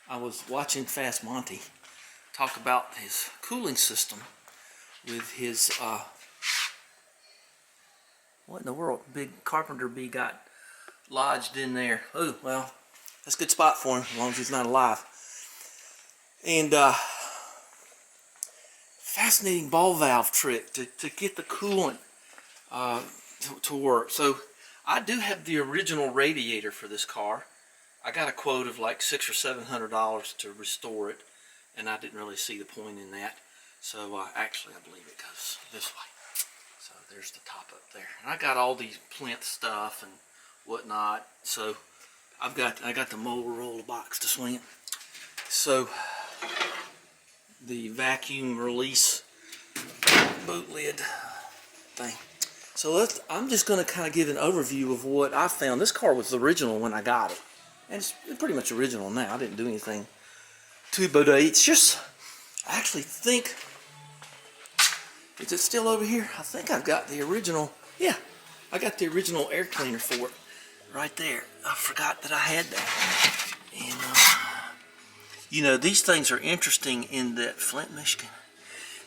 I was watching Fast Monty talk about his cooling system with his, what in the world, big carpenter bee got lodged in there. Oh, well, that's a good spot for him as long as he's not alive. And fascinating ball valve trick to get the coolant to work. So I do have the original radiator for this car. I got a quote of like $600 or $700 to restore it, and I didn't really see the point in that. So actually, I believe it goes this way. So there's the top up there, and I got all these plinth stuff and whatnot. So I got the motor roller box to swing it. So the vacuum release boot lid thing. So I'm just going to kind of give an overview of what I found. This car was the original when I got it. And it's pretty much original now. I didn't do anything too bodey. It's just, I actually think, is it still over here? I think I've got the original, yeah, I got the original air cleaner for it right there. I forgot that I had that. And, you know, these things are interesting in that Flint, Michigan,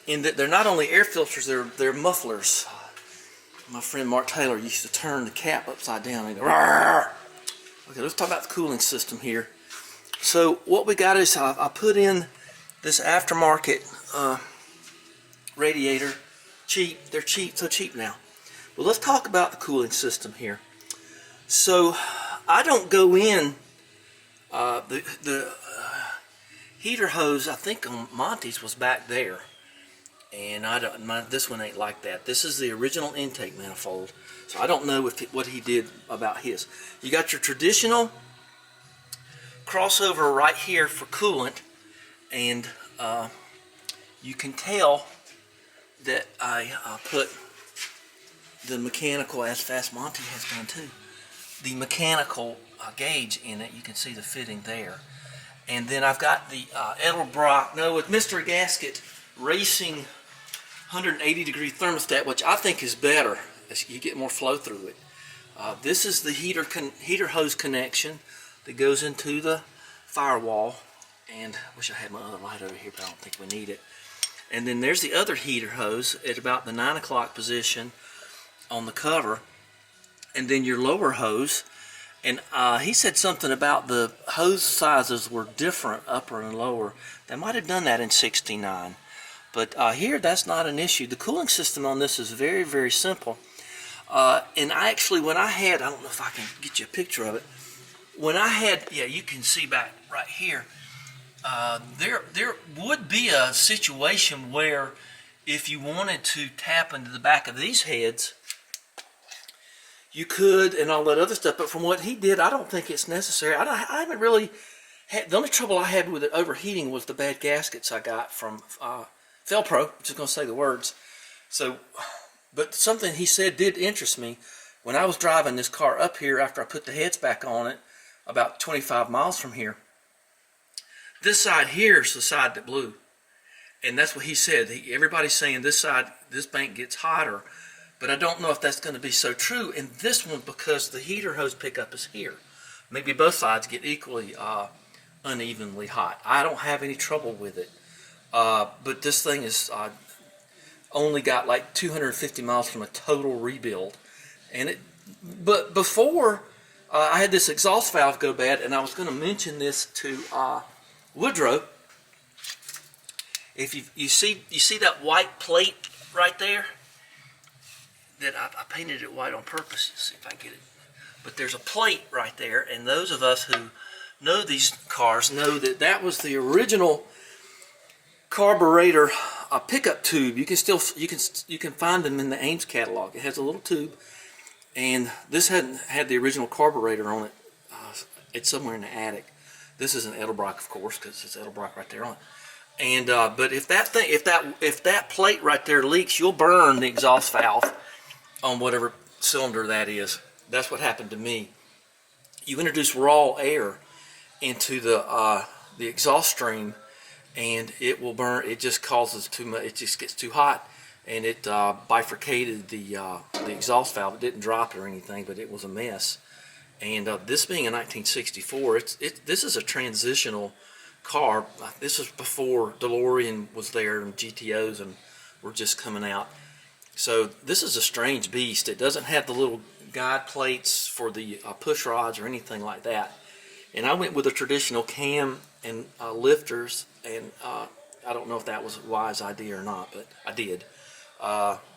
in that they're not only air filters, they're mufflers. My friend Mark Taylor used to turn the cap upside down and go, "Rawr!" Okay, let's talk about the cooling system here. So what we got is I put in this aftermarket radiator. Cheap, they're cheap, so cheap now. Well, let's talk about the cooling system here. So I don't go in the heater hose. I think on Monty's was back there, and this one ain't like that. This is the original intake manifold. So I don't know what he did about his. You got your traditional crossover right here for coolant, and you can tell that I put the mechanical, as Fast Monty has done too, the mechanical gauge in it. You can see the fitting there. And then I've got the Edelbrock, no, with Mr. Gasket Racing 180-degree thermostat, which I think is better. You get more flow through it. This is the heater hose connection that goes into the firewall, and I wish I had my other light over here, but I don't think we need it. And then there's the other heater hose at about the 9 o'clock position on the cover, and then your lower hose. And he said something about the hose sizes were different, upper and lower. They might have done that in '69, but here that's not an issue. The cooling system on this is very, very simple. And I actually, when I had, I don't know if I can get you a picture of it. When I had, yeah, you can see back right here. There would be a situation where if you wanted to tap into the back of these heads, you could, and all that other stuff. But from what he did, I don't think it's necessary. I haven't really had, the only trouble I had with it overheating was the bad gaskets I got from Felpro. I'm just going to say the words. So, but something he said did interest me. When I was driving this car up here after I put the heads back on it, about 25 miles from here, this side here is the side that blew. And that's what he said. Everybody's saying this side, this bank gets hotter, but I don't know if that's going to be so true in this one because the heater hose pickup is here. Maybe both sides get equally unevenly hot. I don't have any trouble with it. But this thing is only got like 250 miles from a total rebuild. But before I had this exhaust valve go bad, and I was going to mention this to Woodrow. If you see that white plate right there, that I painted it white on purpose. Let's see if I get it. But there's a plate right there, and those of us who know these cars know that that was the original carburetor pickup tube. You can find them in the Ames catalog. It has a little tube, and this hadn't had the original carburetor on it. It's somewhere in the attic. This is an Edelbrock, of course, because it's Edelbrock right there on it. And but if that plate right there leaks, you'll burn the exhaust valve on whatever cylinder that is. That's what happened to me. You introduce raw air into the exhaust stream, and it will burn. It just causes too much. It just gets too hot, and it bifurcated the exhaust valve. It didn't drop it or anything, but it was a mess. And this being a 1964, this is a transitional car. This was before DeLorean was there and GTOs and were just coming out. So this is a strange beast. It doesn't have the little guide plates for the push rods or anything like that. And I went with a traditional cam and lifters, and I don't know if that was a wise idea or not, but I did.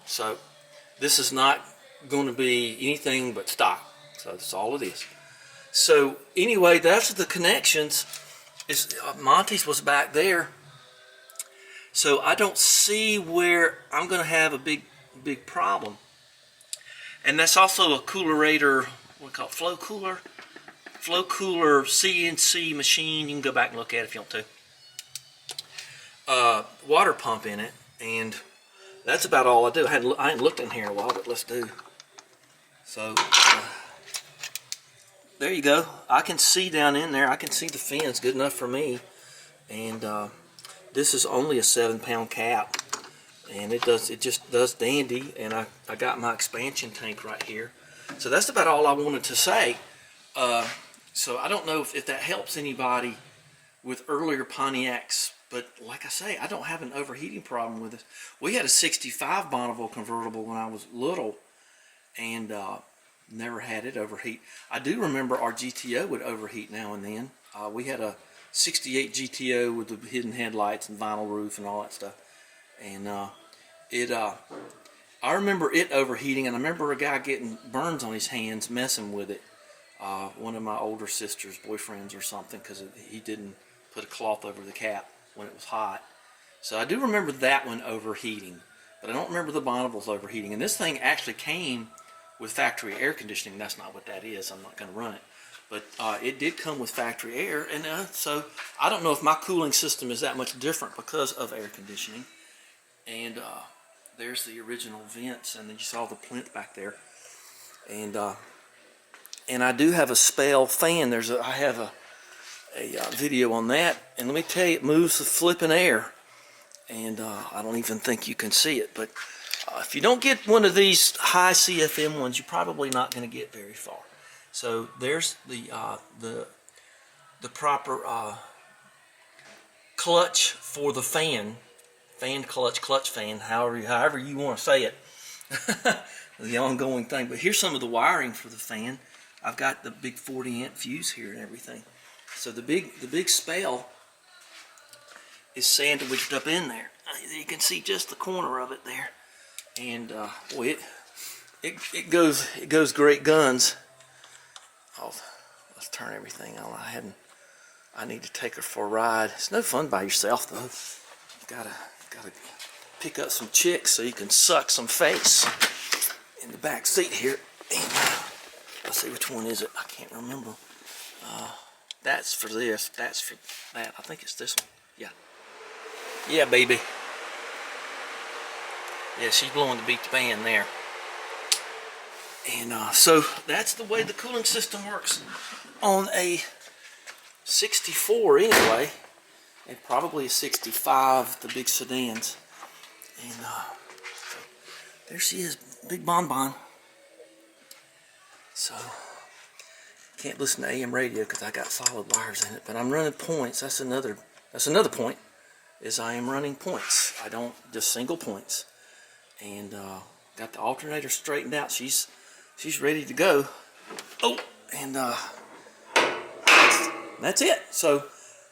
So this is not going to be anything but stock. So that's all it is. So anyway, that's the connections. Monty's was back there. So I don't see where I'm going to have a big problem. And that's also a coolerator, what we call it, flow cooler CNC machine. You can go back and look at it if you want to. Water pump in it, and that's about all I do. I ain't looked in here in a while, but let's do. So there you go. I can see down in there. I can see the fins, good enough for me. And this is only a 7-pound cap, and it just does dandy. And I got my expansion tank right here. So that's about all I wanted to say. So I don't know if that helps anybody with earlier Pontiacs, but like I say, I don't have an overheating problem with this. We had a 65 Bonneville convertible when I was little, and never had it overheat. I do remember our GTO would overheat now and then. We had a 68 GTO with the hidden headlights and vinyl roof and all that stuff, and I remember it overheating, and I remember a guy getting burns on his hands messing with it. One of my older sister's boyfriends or something, because he didn't put a cloth over the cap when it was hot. So I do remember that one overheating, but I don't remember the Bonneville's overheating. And this thing actually came with factory air conditioning. That's not what that is. I'm not going to run it. But it did come with factory air, and so I don't know if my cooling system is that much different because of air conditioning. And there's the original vents, and then you saw the plinth back there. And I do have a SPAL fan. I have a video on that, and let me tell you, it moves the flipping air, and I don't even think you can see it. But if you don't get one of these high CFM ones, you're probably not going to get very far. So there's the proper clutch for the fan clutch fan, however you want to say it. The ongoing thing. But here's some of the wiring for the fan. I've got the big 40-amp fuse here and everything. So the big SPAL is sandwiched up in there. You can see just the corner of it there, and boy, it goes great guns. Oh, let's turn everything on. I need to take her for a ride. It's no fun by yourself though. You gotta pick up some chicks so you can suck some face in the back seat here. And, let's see, which one is it? I can't remember. That's for this. That's for that. I think it's this one. Yeah. Yeah, baby. Yeah, she's blowing the beat the band there. And so that's the way the cooling system works on a 64 anyway, and probably a 65, the big sedans. And so there she is, big bonbon. So can't listen to AM radio because I got solid wires in it, but I'm running points. That's another point, is I am running points. I don't just single points. And got the alternator straightened out. She's ready to go. Oh, and that's it. So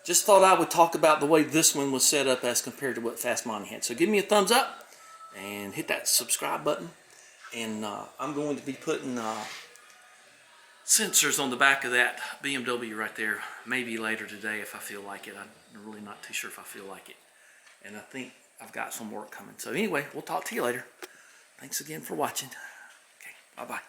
just thought I would talk about the way this one was set up as compared to what Fast Monty had. So give me a thumbs up and hit that subscribe button. And I'm going to be putting sensors on the back of that BMW right there, maybe later today if I feel like it. I'm really not too sure if I feel like it. And I think I've got some work coming. So anyway, we'll talk to you later. Thanks again for watching. Okay, bye-bye.